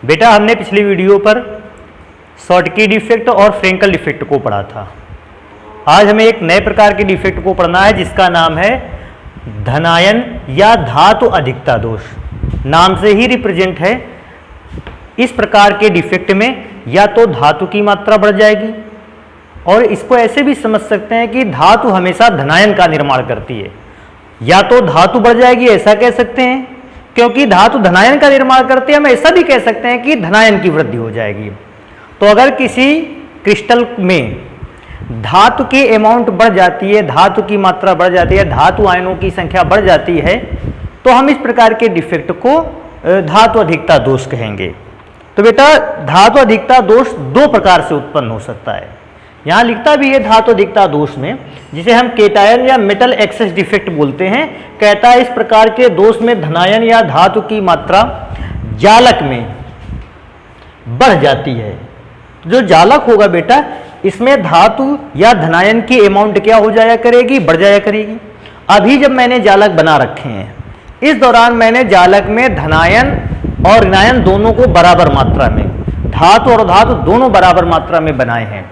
बेटा हमने पिछली वीडियो पर शॉर्टकी डिफेक्ट और फ्रेंकल डिफेक्ट को पढ़ा था। आज हमें एक नए प्रकार के डिफेक्ट को पढ़ना है जिसका नाम है धनायन या धातु अधिकता दोष। नाम से ही रिप्रेजेंट है। इस प्रकार के डिफेक्ट में या तो धातु की मात्रा बढ़ जाएगी, और इसको ऐसे भी समझ सकते हैं कि धातु हमेशा धनायन का निर्माण करती है। या तो धातु बढ़ जाएगी ऐसा कह सकते हैं, क्योंकि धातु धनायन का निर्माण करती है। हम ऐसा भी कह सकते हैं कि धनायन की वृद्धि हो जाएगी। तो अगर किसी क्रिस्टल में धातु की अमाउंट बढ़ जाती है, धातु की मात्रा बढ़ जाती है, धातु आयनों की संख्या बढ़ जाती है, तो हम इस प्रकार के डिफेक्ट को धातु अधिकता दोष कहेंगे। तो बेटा धातु अधिकता दोष दो प्रकार से उत्पन्न हो सकता है। यहाँ लिखता भी है धातु अधिकता दोष में, जिसे हम केटायन या मेटल एक्सेस डिफेक्ट बोलते हैं। कहता है इस प्रकार के दोष में धनायन या धातु की मात्रा जालक में बढ़ जाती है। जो जालक होगा बेटा, इसमें धातु या धनायन की अमाउंट क्या हो जाया करेगी, बढ़ जाया करेगी। अभी जब मैंने जालक बना रखे हैं, इस दौरान मैंने जालक में धनायन और ऋणायन दोनों को बराबर मात्रा में, धातु और धातु दोनों बराबर मात्रा में बनाए हैं।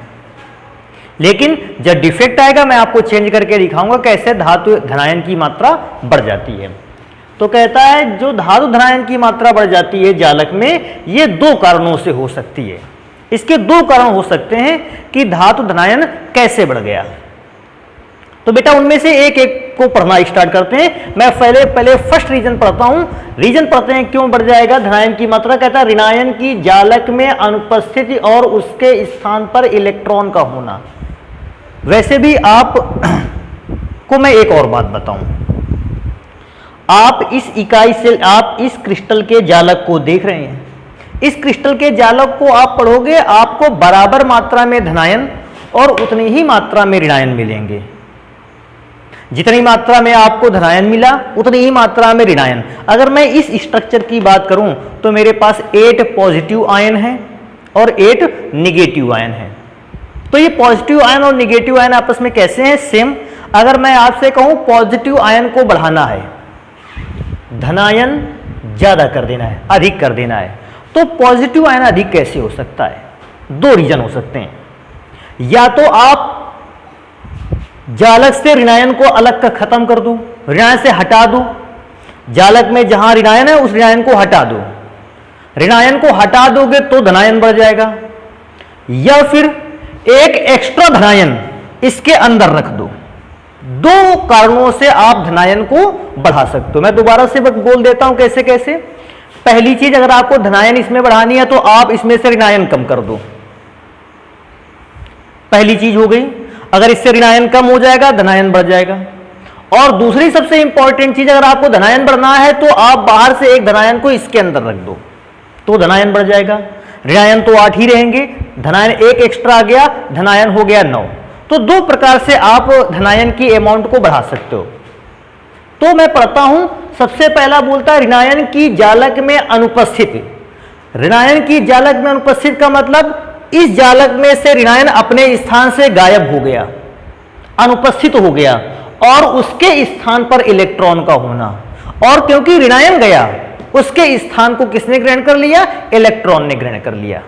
लेकिन जब डिफेक्ट आएगा मैं आपको चेंज करके दिखाऊंगा कैसे धातु धनायन की मात्रा बढ़ जाती है। तो कहता है जो धातु धनायन की मात्रा बढ़ जाती है जालक में, ये दो कारणों से हो सकती है। इसके दो कारण हो सकते हैं कि धातु धनायन कैसे बढ़ गया। तो बेटा उनमें से एक एक को पढ़ना स्टार्ट करते हैं। मैं पहले फर्स्ट रीजन पढ़ता हूं। रीजन पढ़ते हैं क्यों बढ़ जाएगा धनायन की मात्रा। कहता है ऋणायन की जालक में अनुपस्थिति और उसके स्थान पर इलेक्ट्रॉन का होना। वैसे भी आप को मैं एक और बात बताऊं, आप इस इकाई से, आप इस क्रिस्टल के जालक को देख रहे हैं। इस क्रिस्टल के जालक को आप पढ़ोगे, आपको बराबर मात्रा में धनायन और उतनी ही मात्रा में ऋणायन मिलेंगे। जितनी मात्रा में आपको धनायन मिला उतनी ही मात्रा में ऋणायन। अगर मैं इस स्ट्रक्चर की बात करूं तो मेरे पास 8 पॉजिटिव आयन है और 8 निगेटिव आयन है। तो ये पॉजिटिव आयन और निगेटिव आयन आपस में कैसे हैं, सेम। अगर मैं आपसे कहूं पॉजिटिव आयन को बढ़ाना है, धनायन ज्यादा कर देना है, अधिक कर देना है, तो पॉजिटिव आयन अधिक कैसे हो सकता है। दो रीजन हो सकते हैं। या तो आप जालक से ऋणायन को अलग कर खत्म कर दो, ऋणायन से हटा दो। जालक में जहां ऋणायन है उस ऋणायन को हटा दो। ऋणायन को हटा दोगे तो धनायन बढ़ जाएगा। या फिर एक एक्स्ट्रा धनायन इसके अंदर रख दो। दो कारणों से आप धनायन को बढ़ा सकते हो। मैं दोबारा से बोल देता हूं कैसे कैसे। पहली चीज, अगर आपको धनायन इसमें बढ़ानी है तो आप इसमें से ऋणायन कम कर दो। पहली चीज हो गई। अगर इससे ऋणायन कम हो जाएगा धनायन बढ़ जाएगा। और दूसरी सबसे इंपॉर्टेंट चीज, अगर आपको धनायन बढ़ना है तो आप बाहर से एक धनायन को इसके अंदर रख दो तो धनायन बढ़ जाएगा। ऋणायन तो 8 ही रहेंगे, धनायन एक एक्स्ट्रा आ गया, धनायन हो गया 9। तो दो प्रकार से आप धनायन की अमाउंट को बढ़ा सकते हो। तो मैं पढ़ता हूं। सबसे पहला बोलता है ऋणायन की जालक में अनुपस्थिति। ऋणायन की जालक में अनुपस्थित का मतलब इस जालक में से ऋणायन अपने स्थान से गायब हो गया, अनुपस्थित हो गया, और उसके स्थान पर इलेक्ट्रॉन का होना। और क्योंकि ऋणायन गया, उसके स्थान को किसने ग्रहण कर लिया, इलेक्ट्रॉन ने ग्रहण कर लिया।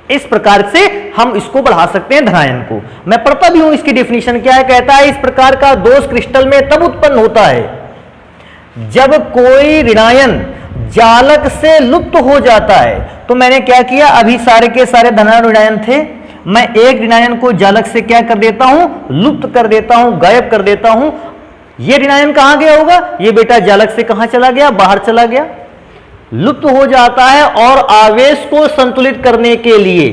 इस प्रकार से हम इसको बढ़ा सकते हैं धनायन को। मैं पढ़ता भी हूं इसकी डेफिनेशन क्या है। कहता है इस प्रकार का दोष क्रिस्टल में तब उत्पन्न होता है जब कोई ऋणायन जालक से लुप्त हो जाता है। तो मैंने क्या किया, अभी सारे के सारे धनायन ऋणायन थे, मैं एक ऋणायन को जालक से क्या कर देता हूं, लुप्त कर देता हूं, गायब कर देता हूं। ये ऋणायन कहां गया होगा, ये बेटा जालक से कहां चला गया, बाहर चला गया, लुप्त हो जाता है। और आवेश को संतुलित करने के लिए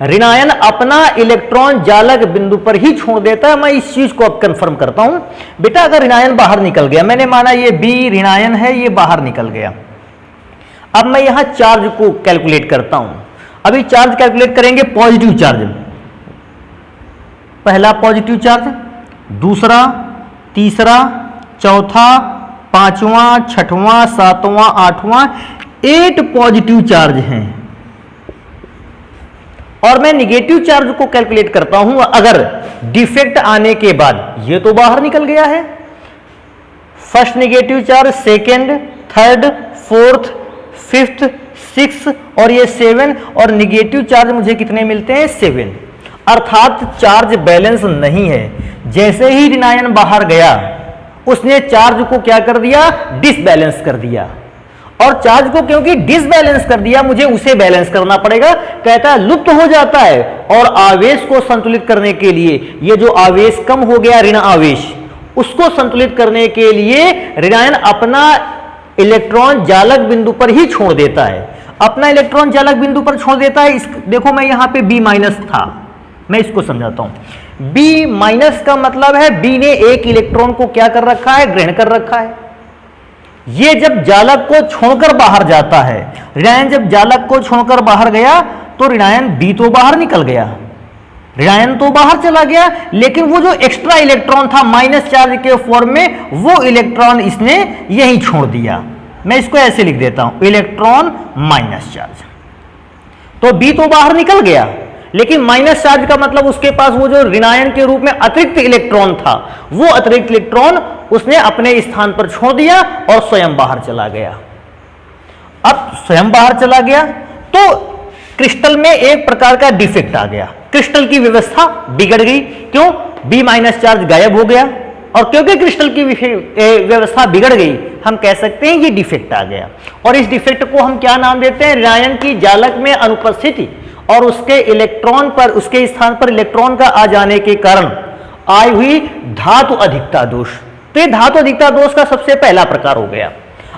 ऋणायन अपना इलेक्ट्रॉन जालक बिंदु पर ही छोड़ देता है। मैं इस चीज को अब कंफर्म करता हूं। बेटा अगर ऋणायन बाहर निकल गया, मैंने माना ये बी ऋणायन है, ये बाहर निकल गया। अब मैं यहां चार्ज को कैलकुलेट करता हूं। अभी चार्ज कैलकुलेट करेंगे, पॉजिटिव चार्ज। पहला पॉजिटिव चार्ज, दूसरा, तीसरा, चौथा, पांचवा, छठवां, सातवां, आठवां, 8 पॉजिटिव चार्ज हैं। और मैं निगेटिव चार्ज को कैलकुलेट करता हूं। अगर डिफेक्ट आने के बाद ये तो बाहर निकल गया है, first negative charge, second, third, fourth, fifth, 6 और ये 7 और निगेटिव चार्ज मुझे कितने मिलते हैं 7, अर्थात चार्ज बैलेंस नहीं है। जैसे ही ऋण आयन बाहर गया उसने चार्ज को क्या कर दिया, डिसबैलेंस कर दिया, और चार्ज को क्योंकि डिसबैलेंस कर दिया मुझे उसे बैलेंस करना पड़ेगा। कहता है लुप्त हो जाता है, और आवेश को संतुलित करने के लिए, ये जो आवेश कम हो गया ऋण आवेश, उसको संतुलित करने के लिए ऋण आयन अपना इलेक्ट्रॉन जालक बिंदु पर ही छोड़ देता है, अपना इलेक्ट्रॉन जालक बिंदु पर छोड़ देता है। देखो मैं यहां पे B माइनस था, मैं इसको समझाता हूं। B माइनस का मतलब है B ने एक इलेक्ट्रॉन को क्या कर रखा है, ग्रहण कर रखा है। ये जब जालक को छोड़कर बाहर जाता है, ऋणायन जब जालक को छोड़कर बाहर गया तो ऋणायन B तो बाहर निकल गया, ऋणायन तो बाहर चला गया, लेकिन वो जो एक्स्ट्रा इलेक्ट्रॉन था माइनस चार्ज के फॉर्म में, वो इलेक्ट्रॉन इसने यहीं छोड़ दिया। मैं इसको ऐसे लिख देता हूं, इलेक्ट्रॉन माइनस चार्ज। तो B तो बाहर निकल गया, लेकिन माइनस चार्ज का मतलब उसके पास वो जो ऋणायन के रूप में अतिरिक्त इलेक्ट्रॉन था, वो अतिरिक्त इलेक्ट्रॉन उसने अपने स्थान पर छोड़ दिया और स्वयं बाहर चला गया। अब स्वयं बाहर चला गया तो क्रिस्टल में एक प्रकार का डिफेक्ट आ गया, क्रिस्टल की व्यवस्था बिगड़ गई। क्यों? B माइनस चार्ज गायब हो गया, और क्योंकि क्रिस्टल की व्यवस्था बिगड़ गई, हम कह सकते हैं ये डिफेक्ट आ गया। और इस डिफेक्ट को हम क्या नाम देते हैं, ऋणायन की जालक में अनुपस्थिति और उसके इलेक्ट्रॉन पर, उसके स्थान पर इलेक्ट्रॉन का आ जाने के कारण आई हुई धातु अधिकता दोष। तो ये धातु अधिकता दोष का सबसे पहला प्रकार हो गया।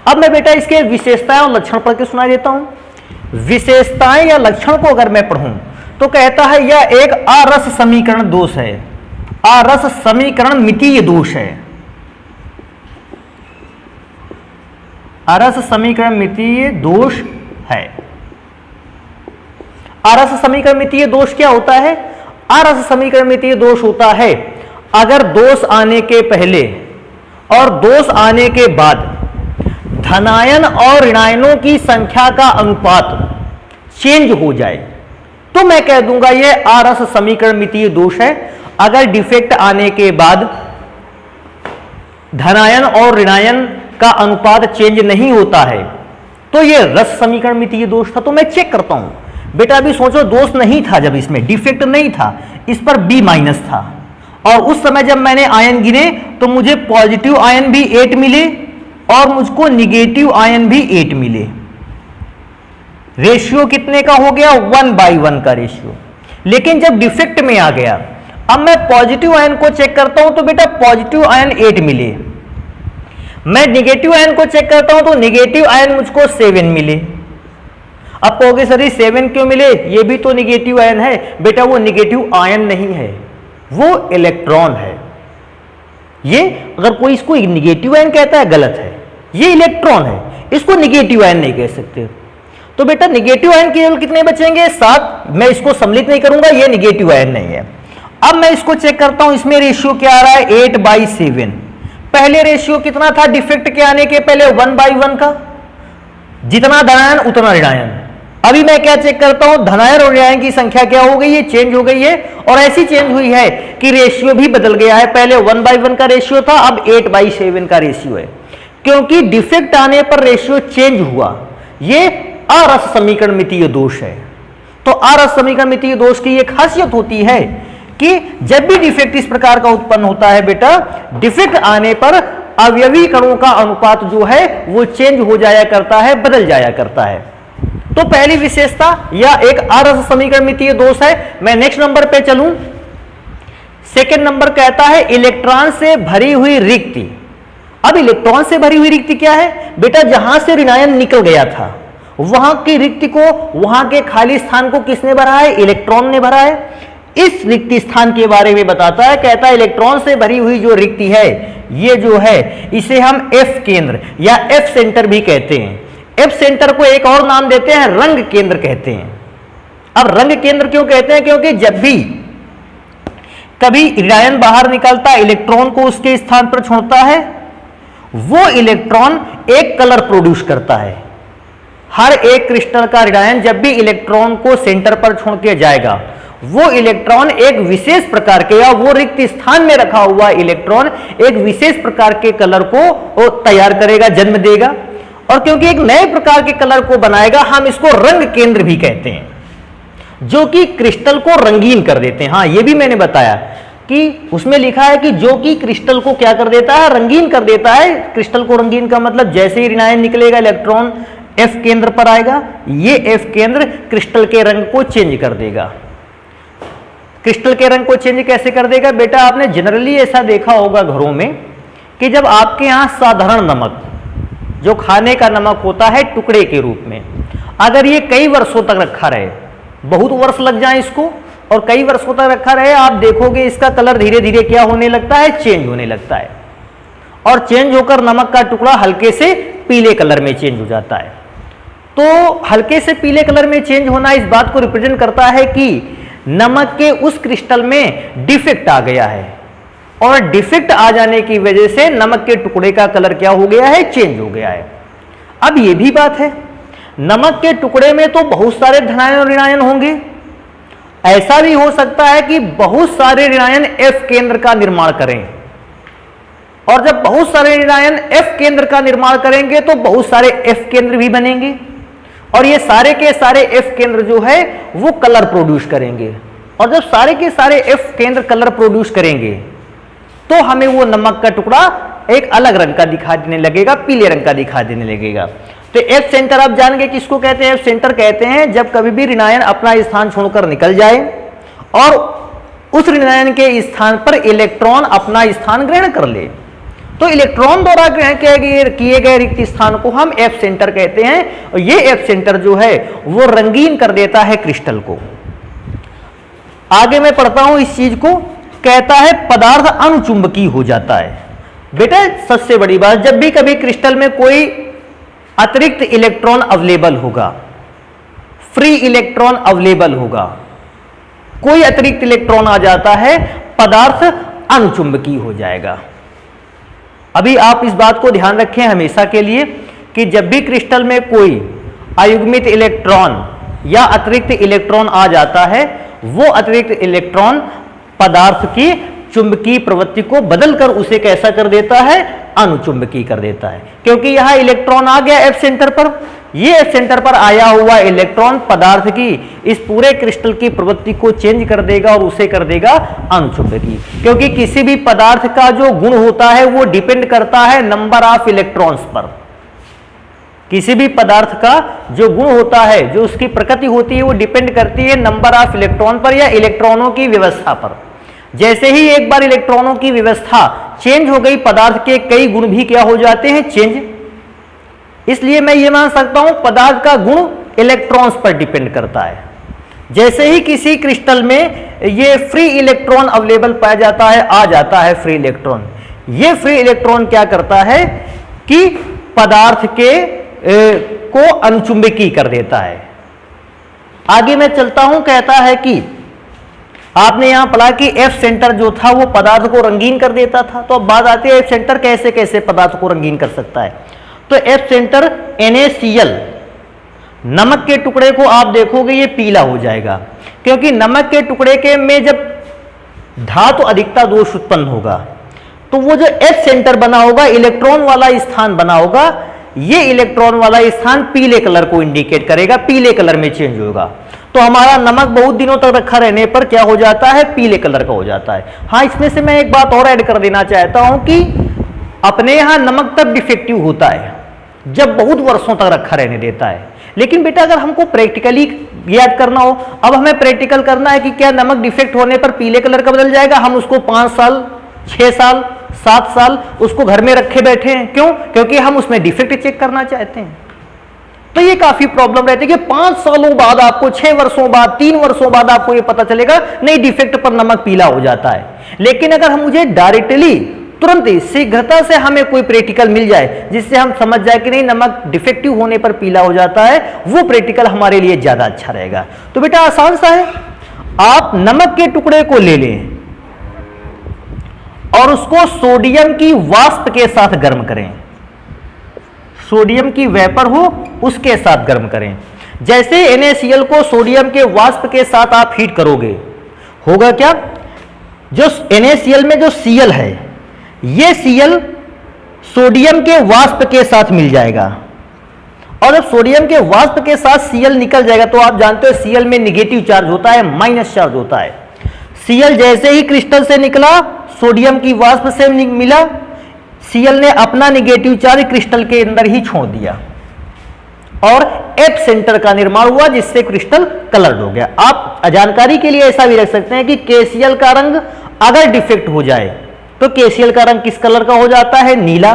अब मैं बेटा इसके विशेषताएं और लक्षण पढ़ के सुना देता हूं। विशेषताएं या लक्षण को अगर मैं पढ़ूं तो कहता है यह एक आरस समीकरण दोष है, आरस समीकरण मितीय दोष है। आरस समीकरण मितीय दोष है। आरस समीकरण मितीय दोष क्या होता है? आरस समीकरण मितीय दोष होता है अगर दोष आने के पहले और दोष आने के बाद धनायन और ऋणायनों की संख्या का अनुपात चेंज हो जाए, तो मैं कह दूंगा यह आरस समीकरण मितीय दोष है। अगर डिफेक्ट आने के बाद धनायन और ऋणायन का अनुपात चेंज नहीं होता है तो यह रस समीकरण मितीय दोष था। तो मैं चेक करता हूं बेटा, अभी सोचो दोष नहीं था, जब इसमें डिफेक्ट नहीं था, इस पर B माइनस था, और उस समय जब मैंने आयन गिने तो मुझे पॉजिटिव आयन भी 8 मिले और मुझको निगेटिव आयन भी 8 मिले। रेशियो कितने का हो गया? 1/1 का रेशियो। लेकिन जब डिफेक्ट में आ गया, अब मैं पॉजिटिव आयन को चेक करता हूं तो बेटा पॉजिटिव आयन 8 मिले। मैं निगेटिव आयन को चेक करता हूं तो निगेटिव आयन मुझको 7 मिले। अब कहोगे सर 7 क्यों मिले? ये भी तो निगेटिव आयन है। बेटा वो निगेटिव आयन नहीं है, वो इलेक्ट्रॉन है। ये अगर कोई इसको निगेटिव आयन कहता है गलत है, ये इलेक्ट्रॉन है, इसको निगेटिव आयन नहीं कह सकते। तो बेटा निगेटिव आयन केवल कितने बचेंगे? 7। मैं इसको सम्मिलित नहीं करूंगा, ये निगेटिव आयन नहीं है। अब मैं इसको चेक करता हूं, इसमें रेशियो क्या आ रहा है? 8/7। पहले रेशियो कितना था डिफेक्ट के आने के पहले? 1/1 का। जितना धनायन उतना ऋणायन। अभी मैं क्या चेक करता हूं? धनायन और ऋणायन की संख्या क्या हो गई है? चेंज हो गई है, और ऐसी चेंज हुई है कि रेशियो भी बदल गया है। पहले 1/1 का रेशियो था, अब 8/7 का रेशियो है, क्योंकि डिफेक्ट आने पर रेशियो चेंज हुआ। ये आरस समीकरण मितीय दोष है। तो आरस समीकरण मितीय दोष की यह खासियत होती है कि जब भी डिफेक्ट इस प्रकार का उत्पन्न होता है बेटा, डिफेक्ट आने पर अवयवी कणों का अनुपात जो है वो चेंज हो जाया करता है, बदल जाया करता है। तो पहली विशेषता या एक आरस समीकरण मितीय दोष है। मैं नेक्स्ट नंबर पे चलूं। सेकंड नंबर कहता है इलेक्ट्रॉन से भरी हुई रिक्ति। अब इलेक्ट्रॉन से भरी हुई रिक्ति क्या है? बेटा जहां से ऋणायन निकल गया था वहां की रिक्ति को, वहां के खाली स्थान को किसने भरा है? इलेक्ट्रॉन ने भरा है। इस रिक्ति स्थान के बारे में बताता है, कहता है इलेक्ट्रॉन से भरी हुई जो रिक्ति है, ये जो है इसे हम F केंद्र या F सेंटर भी कहते हैं। F सेंटर को एक और नाम देते हैं, रंग केंद्र कहते हैं। अब रंग केंद्र क्यों कहते हैं? क्योंकि जब भी कभी ऋणायन बाहर निकलता, इलेक्ट्रॉन को उसके स्थान पर छोड़ता है, वो इलेक्ट्रॉन एक कलर प्रोड्यूस करता है। हर एक क्रिस्टल का ऋणायन जब भी इलेक्ट्रॉन को सेंटर पर छोड़ के जाएगा, वो इलेक्ट्रॉन एक विशेष प्रकार के, या वो रिक्त स्थान में रखा हुआ इलेक्ट्रॉन एक विशेष प्रकार के कलर को तैयार करेगा, जन्म देगा। और क्योंकि एक नए प्रकार के कलर को बनाएगा, हम इसको रंग केंद्र भी कहते हैं, जो कि क्रिस्टल को रंगीन कर देते हैं। हाँ, ये भी मैंने बताया कि उसमें लिखा है कि जो कि क्रिस्टल को क्या कर देता है, रंगीन कर देता है। क्रिस्टल को रंगीन का मतलब जैसे ही ऋणायन निकलेगा, इलेक्ट्रॉन एफ केंद्र पर आएगा, ये एफ केंद्र क्रिस्टल के रंग को चेंज कर देगा। क्रिस्टल के रंग को चेंज कैसे कर देगा बेटा, आपने जनरली ऐसा देखा होगा घरों में कि जब आपके यहां साधारण नमक, जो खाने का नमक होता है टुकड़े के रूप में, अगर ये कई वर्षों तक रखा रहे, बहुत वर्ष लग जाए इसको, और कई वर्षों तक रखा रहे, आप देखोगे इसका कलर धीरे धीरे क्या होने लगता है, चेंज होने लगता है, और चेंज होकर नमक का टुकड़ा हल्के से पीले कलर में चेंज हो जाता है। तो हल्के से पीले कलर में चेंज होना इस बात को रिप्रेजेंट करता है कि नमक के उस क्रिस्टल में डिफेक्ट आ गया है, और डिफेक्ट आ जाने की वजह से नमक के टुकड़े का कलर क्या हो गया है, चेंज हो गया है। अब यह भी बात है, नमक के टुकड़े में तो बहुत सारे धनायन और ऋणायन होंगे, ऐसा भी हो सकता है कि बहुत सारे ऋणायन एफ केंद्र का निर्माण करें, और जब बहुत सारे ऋणायन एफ केंद्र का निर्माण करेंगे तो बहुत सारे एफ केंद्र भी बनेंगे, और ये सारे के सारे एफ केंद्र जो है वो कलर प्रोड्यूस करेंगे, और जब सारे के सारे एफ केंद्र कलर प्रोड्यूस करेंगे तो हमें वो नमक का टुकड़ा एक अलग रंग का दिखा देने लगेगा, पीले रंग का दिखा देने लगेगा। तो एफ सेंटर आप जान गए किसको कहते हैं, एफ सेंटर कहते हैं जब कभी भी ऋणायन अपना स्थान छोड़कर निकल जाए और उस ऋणायन के स्थान पर इलेक्ट्रॉन अपना स्थान ग्रहण कर ले, तो इलेक्ट्रॉन द्वारा ग्रहण किए गए रिक्त स्थान को हम एफ सेंटर कहते हैं, और ये एफ सेंटर जो है वो रंगीन कर देता है क्रिस्टल को। आगे मैं पढ़ता हूं इस चीज को, कहता है पदार्थ अनुचुंबकीय हो जाता है। बेटा सबसे बड़ी बात, जब भी कभी क्रिस्टल में कोई अतिरिक्त इलेक्ट्रॉन अवेलेबल होगा, फ्री इलेक्ट्रॉन अवेलेबल होगा, कोई अतिरिक्त इलेक्ट्रॉन आ जाता है, पदार्थ अनुचुंबकीय हो जाएगा। अभी आप इस बात को ध्यान रखें हमेशा के लिए कि जब भी क्रिस्टल में कोई अयुग्मित इलेक्ट्रॉन या अतिरिक्त इलेक्ट्रॉन आ जाता है, वो अतिरिक्त इलेक्ट्रॉन पदार्थ की चुंबकीय प्रवृत्ति को बदलकर उसे कैसा कर देता है, अनुचुंबकीय कर देता है। क्योंकि यहां इलेक्ट्रॉन आ गया एफ सेंटर पर, ये एफ सेंटर पर आया हुआ इलेक्ट्रॉन पदार्थ की इस पूरे क्रिस्टल की प्रवृत्ति को चेंज कर देगा और उसे कर देगा अनुचुंबकीय। क्योंकि किसी भी पदार्थ का जो गुण होता है वो डिपेंड करता है नंबर ऑफ इलेक्ट्रॉन्स पर। किसी भी पदार्थ का जो गुण होता है, जो उसकी प्रकृति होती है, वो डिपेंड करती है नंबर ऑफ इलेक्ट्रॉन पर या इलेक्ट्रॉनों की व्यवस्था पर। जैसे ही एक बार इलेक्ट्रॉनों की व्यवस्था चेंज हो गई, पदार्थ के कई गुण भी क्या हो जाते हैं, चेंज। इसलिए मैं ये मान सकता हूं पदार्थ का गुण इलेक्ट्रॉन्स पर डिपेंड करता है। जैसे ही किसी क्रिस्टल में ये फ्री इलेक्ट्रॉन अवेलेबल पाया जाता है, आ जाता है फ्री इलेक्ट्रॉन, ये फ्री इलेक्ट्रॉन क्या करता है कि पदार्थ के को अनुचुंबकीय कर देता है। आगे मैं चलता हूं, कहता है कि आपने यहां पढ़ा कि एफ सेंटर जो था वो पदार्थ को रंगीन कर देता था। तो अब बात आती है एफ सेंटर कैसे कैसे पदार्थ को रंगीन कर सकता है। तो एफ सेंटर NaCl, नमक के टुकड़े को आप देखोगे ये पीला हो जाएगा, क्योंकि नमक के टुकड़े के में जब धातु अधिकता दोष उत्पन्न होगा तो वो जो एफ सेंटर बना होगा, इलेक्ट्रॉन वाला स्थान बना होगा, ये इलेक्ट्रॉन वाला स्थान पीले कलर को इंडिकेट करेगा, पीले कलर में चेंज होगा। तो हमारा नमक बहुत दिनों तक रखा रहने पर क्या हो जाता है, पीले कलर का हो जाता है। हाँ, इसमें से मैं एक बात और ऐड कर देना चाहता हूं कि अपने यहां नमक तब डिफेक्टिव होता है जब बहुत वर्षों तक रखा रहने देता है। लेकिन बेटा अगर हमको प्रैक्टिकली याद करना हो, अब हमें प्रैक्टिकल करना है कि क्या नमक डिफेक्ट होने पर पीले कलर का बदल जाएगा, हम उसको 5 साल 6 साल 7 साल उसको घर में रखे बैठे हैं, क्यों? क्योंकि हम उसमें डिफेक्ट चेक करना चाहते हैं। तो ये काफी प्रॉब्लम रहती है कि 5 सालों बाद आपको, 6 वर्षों बाद, 3 वर्षों बाद आपको ये पता चलेगा नहीं डिफेक्ट पर नमक पीला हो जाता है। लेकिन अगर हम मुझे डायरेक्टली तुरंत शीघ्रता से हमें कोई प्रैक्टिकल मिल जाए जिससे हम समझ जाए कि नहीं नमक डिफेक्टिव होने पर पीला हो जाता है, वो प्रैक्टिकल हमारे लिए ज्यादा अच्छा रहेगा। तो बेटा आसान सा है, आप नमक के टुकड़े को ले लें और उसको सोडियम की वाष्प के साथ गर्म करें, सोडियम की वेपर हो उसके साथ गर्म करें। जैसे NaCl को सोडियम के वाष्प के साथ आप हीट करोगे, होगा क्या, जो NaCl में जो Cl है, ये Cl सोडियम के वाष्प के साथ मिल जाएगा। और जब सोडियम के वाष्प के साथ Cl निकल जाएगा तो आप जानते हो Cl में निगेटिव चार्ज होता है, माइनस चार्ज होता है। Cl जैसे ही क्रिस्टल से निकला, सोडियम की वाष्प से मिला, Cl ने अपना निगेटिव चार्ज क्रिस्टल के अंदर ही छोड़ दिया और F सेंटर का निर्माण हुआ, जिससे क्रिस्टल कलर्ड हो गया। आप जानकारी के लिए ऐसा भी रख सकते हैं कि KCl का रंग अगर डिफेक्ट हो जाए तो KCl का रंग किस कलर का हो जाता है? नीला।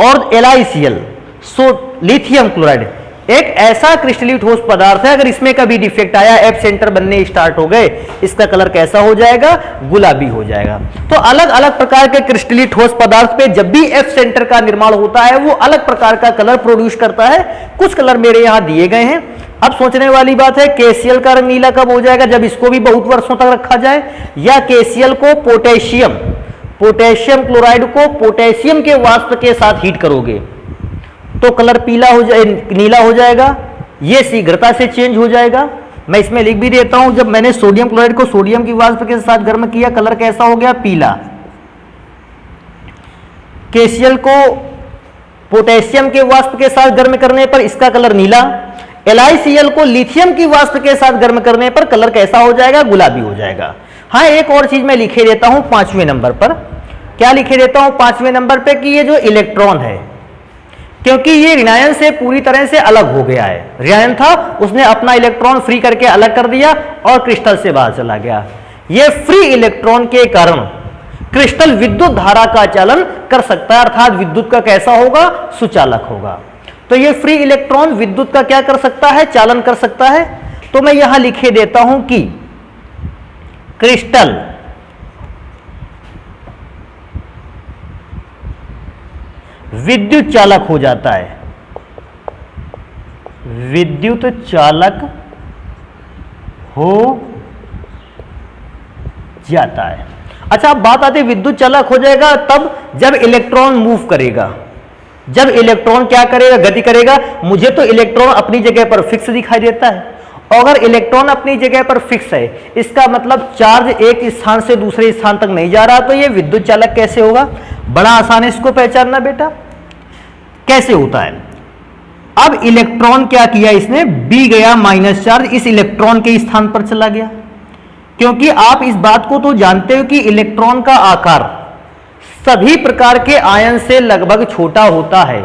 और LiCl लिथियम क्लोराइड एक ऐसा क्रिस्टलीय ठोस पदार्थ है, अगर इसमें कभी डिफेक्ट आया, F सेंटर बनने स्टार्ट हो गए, इसका कलर कैसा हो जाएगा? गुलाबी हो जाएगा। तो अलग अलग प्रकार के क्रिस्टलीय ठोस पदार्थ पे जब भी F सेंटर का निर्माण होता है वो अलग प्रकार का कलर प्रोड्यूस करता है। कुछ कलर मेरे यहां दिए गए हैं। अब सोचने वाली बात है, KCl का रंग नीला कब हो जाएगा? जब इसको भी बहुत वर्षों तक रखा जाए, या KCl को पोटेशियम क्लोराइड को पोटेशियम के वाष्प के साथ हीट करोगे तो कलर पीला हो जाए, नीला हो जाएगा। ये शीघ्रता से चेंज हो जाएगा। मैं इसमें लिख भी देता हूं, जब मैंने सोडियम क्लोराइड को सोडियम की वाष्प के साथ गर्म किया, कलर कैसा हो गया? पीला। KCl को पोटेशियम के वाष्प के साथ गर्म करने पर इसका कलर नीला। LiCl को लिथियम की वाष्प के साथ गर्म करने पर कलर कैसा हो जाएगा? गुलाबी हो जाएगा। हाँ, एक और चीज मैं लिखे देता हूं 5वें नंबर पर। क्या लिखे देता हूं 5वें नंबर पे? कि ये जो इलेक्ट्रॉन है, क्योंकि ये ऋणायन से पूरी तरह से अलग हो गया है। ऋणायन था, उसने अपना इलेक्ट्रॉन फ्री करके अलग कर दिया और क्रिस्टल से बाहर चला गया। ये फ्री इलेक्ट्रॉन के कारण क्रिस्टल विद्युत धारा का चालन कर सकता है, अर्थात विद्युत का कैसा होगा? सुचालक होगा। तो ये फ्री इलेक्ट्रॉन विद्युत का क्या कर सकता है? चालन कर सकता है। तो मैं यहां लिखे देता हूं कि क्रिस्टल विद्युत चालक हो जाता है, विद्युत चालक हो जाता है। अच्छा, अब बात आती है विद्युत चालक हो जाएगा तब जब इलेक्ट्रॉन मूव करेगा। जब इलेक्ट्रॉन क्या करेगा? गति करेगा। मुझे तो इलेक्ट्रॉन अपनी जगह पर फिक्स दिखाई देता है। अगर इलेक्ट्रॉन अपनी जगह पर फिक्स है, इसका मतलब चार्ज एक स्थान से दूसरे स्थान तक नहीं जा रहा, तो ये विद्युत चालक कैसे होगा? बड़ा आसान है इसको पहचानना बेटा। कैसे होता है? अब इलेक्ट्रॉन क्या किया इसने? B गया माइनस चार्ज, इस इलेक्ट्रॉन के स्थान पर चला गया। क्योंकि आप इस बात को तो जानते हो कि इलेक्ट्रॉन का आकार सभी प्रकार के आयन से लगभग छोटा होता है।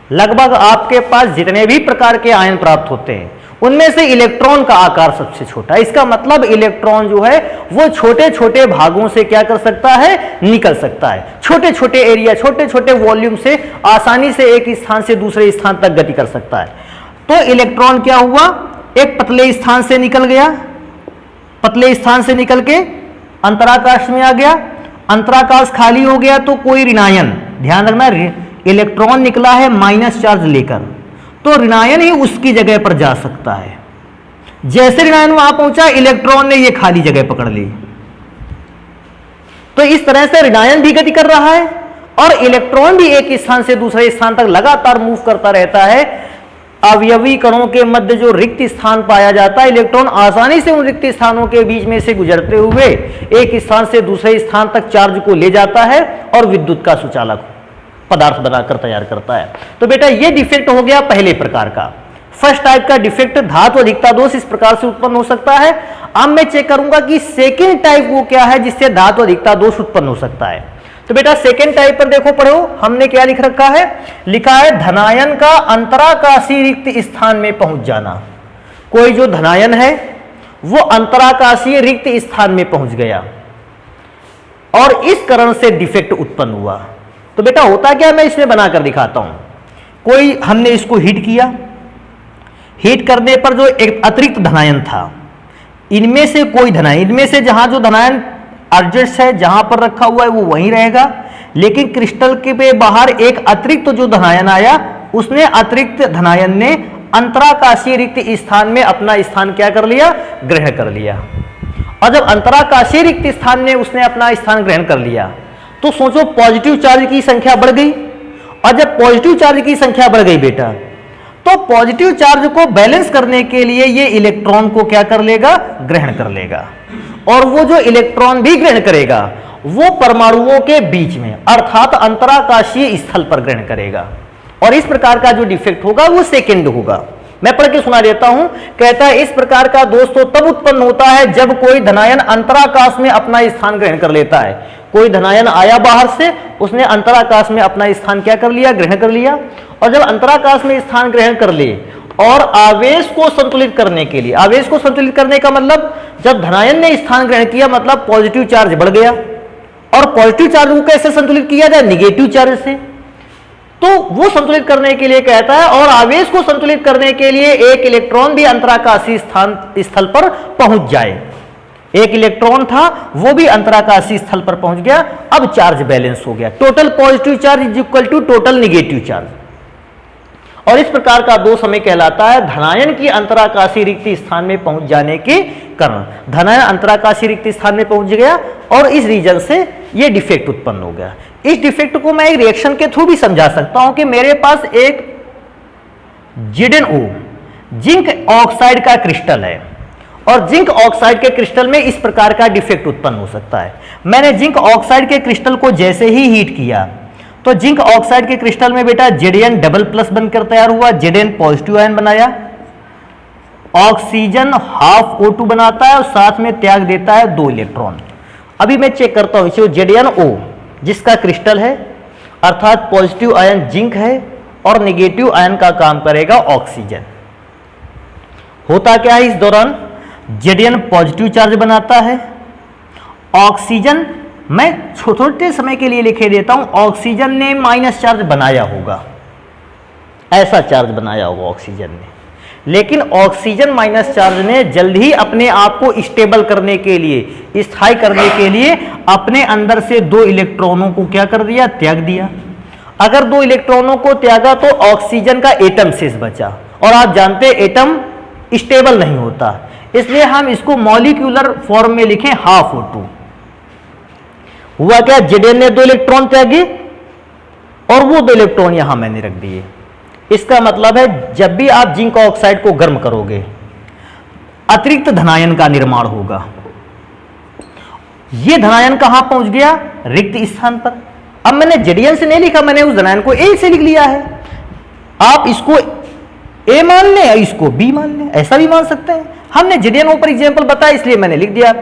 लगभग आपके पास जितने भी प्रकार के आयन प्राप्त होते हैं उनमें से इलेक्ट्रॉन का आकार सबसे छोटा है। इसका मतलब इलेक्ट्रॉन जो है वो छोटे छोटे भागों से क्या कर सकता है? निकल सकता है। छोटे छोटे एरिया, छोटे छोटे वॉल्यूम से आसानी से एक स्थान से दूसरे स्थान तक गति कर सकता है। तो इलेक्ट्रॉन क्या हुआ? एक पतले स्थान से निकल गया, पतले स्थान से निकल के अंतराकाश में आ गया। अंतराकाश खाली हो गया तो कोई ऋणायन, ध्यान रखना, इलेक्ट्रॉन निकला है माइनस चार्ज लेकर, तो ऋणायन ही उसकी जगह पर जा सकता है। जैसे ऋणायन वहां पहुंचा, इलेक्ट्रॉन ने ये खाली जगह पकड़ ली। तो इस तरह से ऋणायन भी गति कर रहा है और इलेक्ट्रॉन भी एक स्थान से दूसरे स्थान तक लगातार मूव करता रहता है। अवयवी कणों के मध्य जो रिक्त स्थान पाया जाता है, इलेक्ट्रॉन आसानी से उन रिक्त स्थानों के बीच में से गुजरते हुए एक स्थान से दूसरे स्थान तक चार्ज को ले जाता है और विद्युत का सुचालक पदार्थ बनाकर तैयार करता है। तो बेटा ये डिफेक्ट हो गया पहले प्रकार का। फर्स्ट टाइप का डिफेक्ट धातु अधिकता दोष इस प्रकार से उत्पन्न हो सकता है। अब मैं चेक करूंगा कि सेकेंड टाइप वो क्या है जिससे धातु अधिकता दोष उत्पन्न हो सकता है। तो बेटा सेकेंड टाइप पर देखो, पढ़ो, हमने क्या लिख रखा है? लिखा है धनायन का अंतराकाशीय रिक्त स्थान में पहुंच जाना। कोई जो धनायन है वो अंतराकाशीय रिक्त स्थान में पहुंच गया और इस कारण से डिफेक्ट उत्पन्न हुआ। तो बेटा होता क्या, मैं इसमें बनाकर दिखाता हूं। कोई हमने इसको हीट किया, हीट करने पर जो एक अतिरिक्त धनायन था, इनमें से कोई धनायन, इनमें से जहां जो धनायन एडजस्ट है, जहां पर रखा हुआ है वो वहीं रहेगा, लेकिन क्रिस्टल के पे बाहर एक अतिरिक्त जो धनायन आया, उसने अतिरिक्त धनायन ने अंतराकाशीय रिक्त स्थान में अपना स्थान क्या कर लिया? ग्रहण कर लिया। और जब अंतराकाशीय रिक्त स्थान में उसने अपना स्थान ग्रहण कर लिया तो सोचो पॉजिटिव चार्ज की संख्या बढ़ गई। और जब पॉजिटिव चार्ज की संख्या बढ़ गई बेटा, तो पॉजिटिव चार्ज को बैलेंस करने के लिए ये इलेक्ट्रॉन को क्या कर लेगा? ग्रहण कर लेगा। और वो जो इलेक्ट्रॉन भी ग्रहण करेगा वो परमाणुओं के बीच में अर्थात अंतराकाशीय स्थल पर ग्रहण करेगा। और इस प्रकार का जो डिफेक्ट होगा वो सेकेंड होगा। मैं पढ़ के सुना देता हूं। कहता है इस प्रकार का दोष तो तब उत्पन्न होता है जब कोई धनायन अंतराकाश में अपना स्थान ग्रहण कर लेता है। कोई धनायन आया बाहर से, उसने अंतराकाश में अपना स्थान क्या कर लिया, ग्रहण कर लिया। और जब अंतराकाश में स्थान ग्रहण कर ले और आवेश को संतुलित करने के लिए, आवेश को संतुलित करने का मतलब जब धनायन ने स्थान ग्रहण किया मतलब पॉजिटिव चार्ज बढ़ गया, और पॉजिटिव चार्ज को कैसे संतुलित किया जाए, निगेटिव चार्ज से। तो वो संतुलित करने के लिए कहता है, और आवेश को संतुलित करने के लिए एक इलेक्ट्रॉन भी अंतराकाशीय स्थल पर पहुंच जाए। एक इलेक्ट्रॉन था वो भी अंतराकाशीय स्थल पर पहुंच गया, अब चार्ज बैलेंस हो गया। Total positive charge is equal to total negative charge. और इस प्रकार का दोष हमें कहलाता है धनायन की अंतराकाशीय रिक्त स्थान में पहुंच जाने के कारण। धनायन अंतराकाशीय रिक्त स्थान में पहुंच गया और इस रीजन से ये डिफेक्ट उत्पन्न हो गया। इस डिफेक्ट को मैं एक रिएक्शन के थ्रू भी समझा सकता हूं कि मेरे पास एक ZnO जिंक ऑक्साइड का क्रिस्टल है, और जिंक ऑक्साइड के क्रिस्टल में इस प्रकार का डिफेक्ट उत्पन्न हो सकता है। मैंने जिंक ऑक्साइड के क्रिस्टल को जैसे ही हीट किया तो जिंक ऑक्साइड के क्रिस्टल में बेटा Zn डबल प्लस बनकर तैयार हुआ, Zn पॉजिटिव आयन बनाया, ऑक्सीजन हाफ O2 बनाता है और साथ में त्याग देता है 2 इलेक्ट्रॉन। अभी मैं चेक करता हूं, ZnO जिसका क्रिस्टल है अर्थात पॉजिटिव आयन जिंक है और नेगेटिव आयन का काम करेगा ऑक्सीजन। होता क्या है इस दौरान, Zn पॉजिटिव चार्ज बनाता है, ऑक्सीजन, मैं छोटे समय के लिए लिखे देता हूं, ऑक्सीजन ने माइनस चार्ज बनाया होगा, ऐसा चार्ज बनाया होगा ऑक्सीजन ने। लेकिन ऑक्सीजन माइनस चार्ज ने जल्द ही अपने आप को स्टेबल करने के लिए, स्थायी करने के लिए अपने अंदर से 2 इलेक्ट्रॉनों को क्या कर दिया, त्याग दिया। अगर 2 इलेक्ट्रॉनों को त्यागा तो ऑक्सीजन का एटम शेष बचा, और आप जानते हैं एटम स्टेबल नहीं होता, इसलिए हम इसको मॉलिक्यूलर फॉर्म में लिखें हाफ O2। हुआ क्या, Zn ने 2 इलेक्ट्रॉन त्यागे और वो 2 इलेक्ट्रॉन यहां मैंने रख दिए। इसका मतलब है जब भी आप जिंक ऑक्साइड को गर्म करोगे अतिरिक्त धनायन का निर्माण होगा। ये धनायन कहां पहुंच गया, रिक्त स्थान पर। अब मैंने Zn से नहीं लिखा, मैंने उस धनायन को A से लिख लिया है। आप इसको A मान लें, इसको B मान लें, ऐसा भी मान सकते हैं। हमने Zn पर एग्जाम्पल बताया इसलिए मैंने लिख दिया।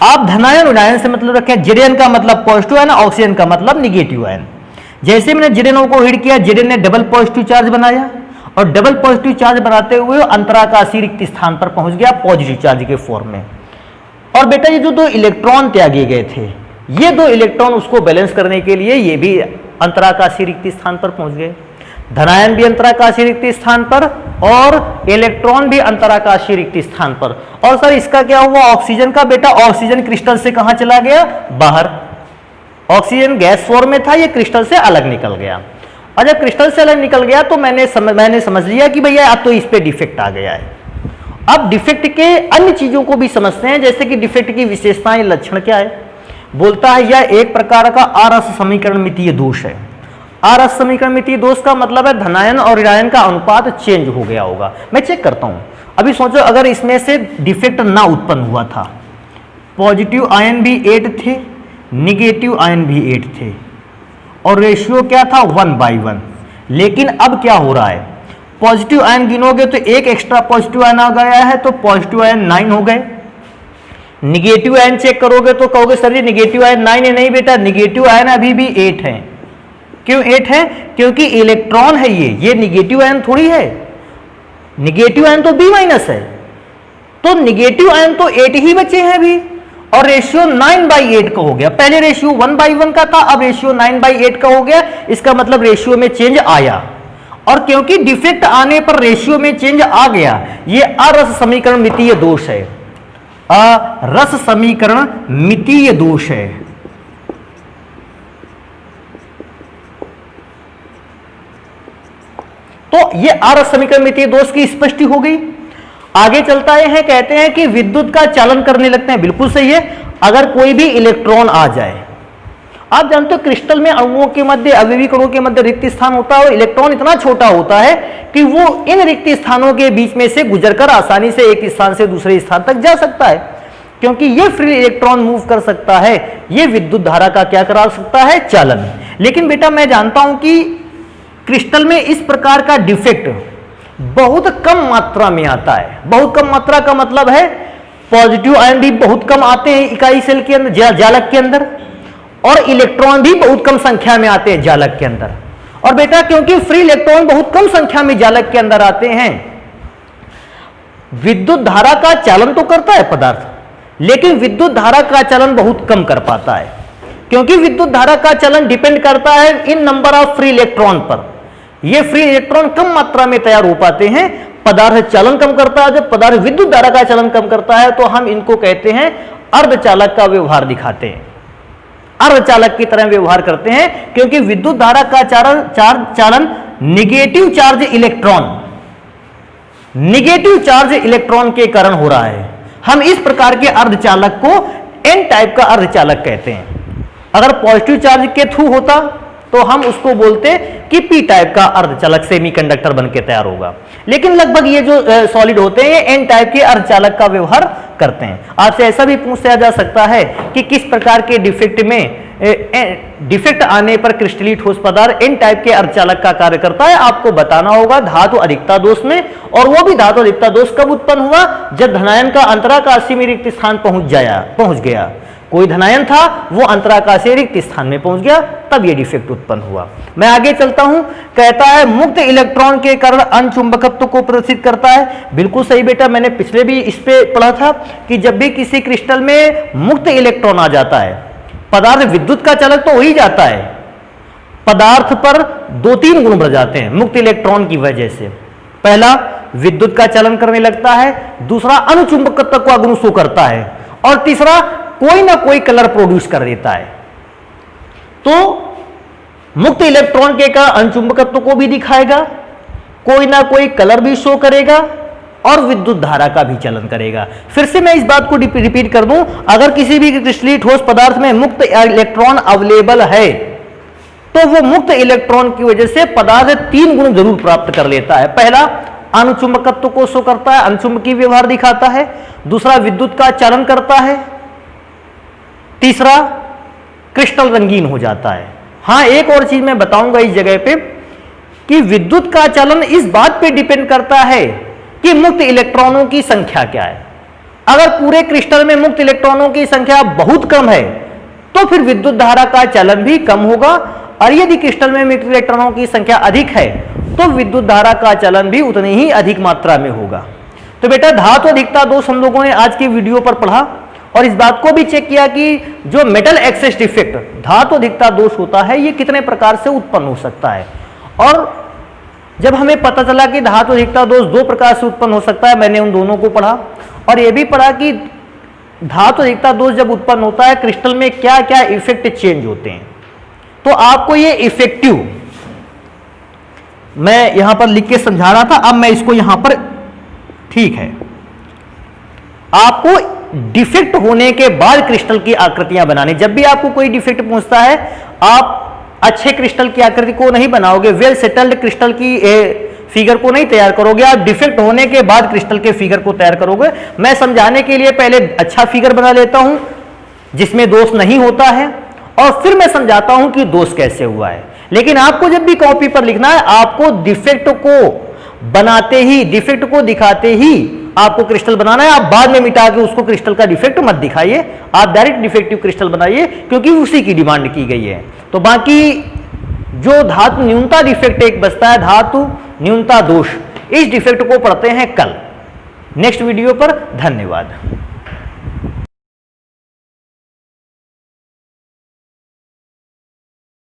आप धनायन उदायन से मतलब रखें, Zn का मतलब पॉजिटिव आयन, ऑक्सीजन का मतलब निगेटिव आयन। जैसे मैंने Zn को हीट किया, Zn ने डबल पॉजिटिव चार्ज बनाया, और डबल पॉजिटिव चार्ज बनाते हुए अंतराकाशीय रिक्त स्थान पर पहुंच गया पॉजिटिव चार्ज के फॉर्म में। और बेटा ये जो 2 इलेक्ट्रॉन त्यागे गए थे, ये 2 इलेक्ट्रॉन उसको बैलेंस करने के लिए ये भी अंतराकाशीय रिक्त स्थान पर पहुंच गए। धनायन भी अंतराकाशीय रिक्त स्थान पर और इलेक्ट्रॉन भी अंतराकाशीय रिक्त स्थान पर। और सर इसका क्या हुआ, ऑक्सीजन का, बेटा ऑक्सीजन क्रिस्टल से कहां चला गया, बाहर। ऑक्सीजन गैस फॉर्म में था, ये क्रिस्टल से अलग निकल गया। और जब क्रिस्टल से अलग निकल गया तो मैंने समझ लिया कि भैया अब तो इस पे डिफेक्ट आ गया है। अब डिफेक्ट के अन्य चीजों को भी समझते हैं, जैसे कि डिफेक्ट की विशेषताएं, लक्षण क्या है। बोलता है यह एक प्रकार का आरस समीकरण मितीय दोष है। आरस समीकरण मितीय दोष का मतलब है धनायन और ऋणायन का अनुपात चेंज हो गया होगा। मैं चेक करता हूं, अभी सोचो अगर इसमें से डिफेक्ट ना उत्पन्न हुआ था, पॉजिटिव आयन भी 8 थे, निगेटिव आयन भी 8 थे, और रेशियो क्या था 1/1। लेकिन अब क्या हो रहा है, पॉजिटिव आयन गिनोगे तो एक एक्स्ट्रा पॉजिटिव आयन आ गया है, तो पॉजिटिव आयन 9 हो गए। निगेटिव आयन चेक करोगे तो कहोगे सर जी निगेटिव आयन 9 है, नहीं बेटा, निगेटिव आयन अभी भी 8 है। क्यों 8 है, क्योंकि इलेक्ट्रॉन है ये निगेटिव आयन थोड़ी है, निगेटिव आयन तो B- है, तो निगेटिव आयन तो 8 ही बचे हैं अभी, और रेशियो 9/8 का हो गया। पहले रेशियो 1/1 का था, अब रेशियो 9/8 का हो गया। इसका मतलब रेशियो में चेंज आया, और क्योंकि डिफेक्ट आने पर रेशियो में चेंज आ गया, ये अरस समीकरण मितीय दोष है। अरस समीकरण मितीय दोष है। तो ये आरस समीकरण मितीय दोष की स्पष्टि हो गई। आगे चलता है, कहते हैं कि विद्युत का चालन करने लगते हैं। बिल्कुल सही है। अगर कोई भी इलेक्ट्रॉन आ जाए, आप जानते हो क्रिस्टल में अणुओं के मध्य, अवयवी कणों के मध्य रिक्त स्थान होता है, और इलेक्ट्रॉन इतना छोटा होता है कि वो इन रिक्त स्थानों के बीच में से गुजरकर आसानी से एक स्थान से दूसरे स्थान तक जा सकता है। क्योंकि ये फ्री इलेक्ट्रॉन मूव कर सकता है, ये विद्युत धारा का क्या करा सकता है, चालन। लेकिन बेटा मैं जानता हूं कि क्रिस्टल में इस प्रकार का डिफेक्ट बहुत कम मात्रा में आता है। बहुत कम मात्रा का मतलब है पॉजिटिव आयन भी बहुत कम आते हैं इकाई सेल के अंदर, जालक के अंदर, और इलेक्ट्रॉन भी बहुत कम संख्या में आते हैं जालक के अंदर। और बेटा क्योंकि फ्री इलेक्ट्रॉन बहुत कम संख्या में जालक के अंदर आते हैं, विद्युत धारा का चालन तो करता है पदार्थ, लेकिन विद्युत धारा का चालन बहुत कम कर पाता है, क्योंकि विद्युत धारा का चालन डिपेंड करता है इन नंबर ऑफ फ्री इलेक्ट्रॉन पर। ये फ्री इलेक्ट्रॉन कम मात्रा में तैयार हो पाते हैं, पदार्थ चालन कम करता है। जब पदार्थ विद्युत धारा का चालन कम करता है तो हम इनको कहते हैं अर्धचालक का व्यवहार दिखाते हैं, अर्धचालक की तरह व्यवहार करते हैं, क्योंकि विद्युत धारा का चालन निगेटिव चार्ज इलेक्ट्रॉन के कारण हो रहा है। हम इस प्रकार के अर्धचालक को एन टाइप का अर्धचालक कहते हैं। अगर पॉजिटिव चार्ज के थ्रू होता तो हम उसको बोलते कि पी टाइप का अर्धचालक सेमीकंडक्टर बनके तैयार होगा। लेकिन लगभग ये जो सॉलिड होते हैं ये एन टाइप के अर्धचालक का व्यवहार करते हैं। आपसे ऐसा भी पूछा जा सकता है कि किस प्रकार के डिफेक्ट आने पर क्रिस्टलीय ठोस पदार्थ एन टाइप के अर्धचालक का कार्य करता है। आपको बताना होगा धातु अधिकता दोष में, और वो भी धातु अधिकता दोष कब उत्पन्न हुआ, जब धनायन का अंतराकाशीय में रिक्त स्थान पहुंच गया। कोई धनायन था वो अंतराकाशीय रिक्त स्थान में पहुंच गया, तब ये डिफेक्ट उत्पन्न हुआ। मैं आगे चलता हूं, कहता है मुक्त इलेक्ट्रॉन के कारण अनचुंबकत्व को प्रदर्शित करता है। बिल्कुल सही बेटा, मैंने पिछले भी इस पे पढ़ा था कि जब भी किसी क्रिस्टल में मुक्त इलेक्ट्रॉन आ जाता है, पदार्थ विद्युत का चालक तो हो ही जाता है, पदार्थ पर 2-3 गुण बढ़ जाते हैं मुक्त इलेक्ट्रॉन की वजह से। पहला, विद्युत का चालन करने लगता है, दूसरा अणुचुंबकत्व का गुण शो करता है, और तीसरा कोई ना कोई कलर प्रोड्यूस कर देता है। तो मुक्त इलेक्ट्रॉन के कारण अणुचुंबकत्व को भी दिखाएगा, कोई ना कोई कलर भी शो करेगा, और विद्युत धारा का भी चलन करेगा। फिर से मैं इस बात को रिपीट कर दूं, अगर किसी भी क्रिस्टलीय ठोस पदार्थ में मुक्त इलेक्ट्रॉन अवेलेबल है तो वो मुक्त इलेक्ट्रॉन की वजह से पदार्थ 3 गुण जरूर प्राप्त कर लेता है। पहला, अणुचुंबकत्व को शो करता है, अणुचुंबकीय व्यवहार दिखाता है। दूसरा, विद्युत का चालन करता है। तीसरा, क्रिस्टल रंगीन हो जाता है। हां, एक और चीज मैं बताऊंगा इस जगह पे कि विद्युत का चालन इस बात पे डिपेंड करता है कि मुक्त इलेक्ट्रॉनों की संख्या क्या है। अगर पूरे क्रिस्टल में मुक्त इलेक्ट्रॉनों की संख्या बहुत कम है तो फिर विद्युत धारा का चालन भी कम होगा, और यदि क्रिस्टल में मुक्त इलेक्ट्रॉनों की संख्या अधिक है तो विद्युत धारा का चालन भी उतनी ही अधिक मात्रा में होगा। तो बेटा धातु अधिकता दोष हम लोगों ने आज की वीडियो पर पढ़ा, और इस बात को भी चेक किया कि जो मेटल एक्सेस डिफेक्ट धातु अधिकता दोष होता है ये कितने प्रकार से उत्पन्न हो सकता है। और जब हमें पता चला कि धातु अधिकता दोष 2 प्रकार से उत्पन्न हो सकता है, मैंने उन दोनों को पढ़ा, और यह भी पढ़ा कि धातु अधिकता दोष जब उत्पन्न होता है क्रिस्टल में क्या क्या इफेक्ट चेंज होते हैं। तो आपको ये इफेक्टिव मैं यहां पर लिख के समझा रहा था, अब मैं इसको यहां पर, ठीक है, आपको डिफेक्ट होने के बाद क्रिस्टल की आकृतियां बनानी। जब भी आपको कोई डिफेक्ट पहुंचता है आप अच्छे क्रिस्टल की आकृति को नहीं बनाओगे, वेल सेटल्ड क्रिस्टल की फिगर को नहीं तैयार करोगे, आप डिफेक्ट होने के बाद क्रिस्टल के फिगर को तैयार करोगे। मैं समझाने के लिए पहले अच्छा फिगर बना लेता हूं जिसमें दोष नहीं होता है, और फिर मैं समझाता हूं कि दोष कैसे हुआ है। लेकिन आपको जब भी कॉपी पर लिखना है, आपको डिफेक्ट को बनाते ही, डिफेक्ट को दिखाते ही आपको क्रिस्टल बनाना है। आप बाद में मिटा के उसको क्रिस्टल का डिफेक्ट मत दिखाइए, आप डायरेक्ट डिफेक्टिव क्रिस्टल बनाइए, क्योंकि उसी की डिमांड की गई है। तो बाकी जो धातु न्यूनता डिफेक्ट एक बचता है, धातु न्यूनता दोष, इस डिफेक्ट को पढ़ते हैं कल नेक्स्ट वीडियो पर। धन्यवाद।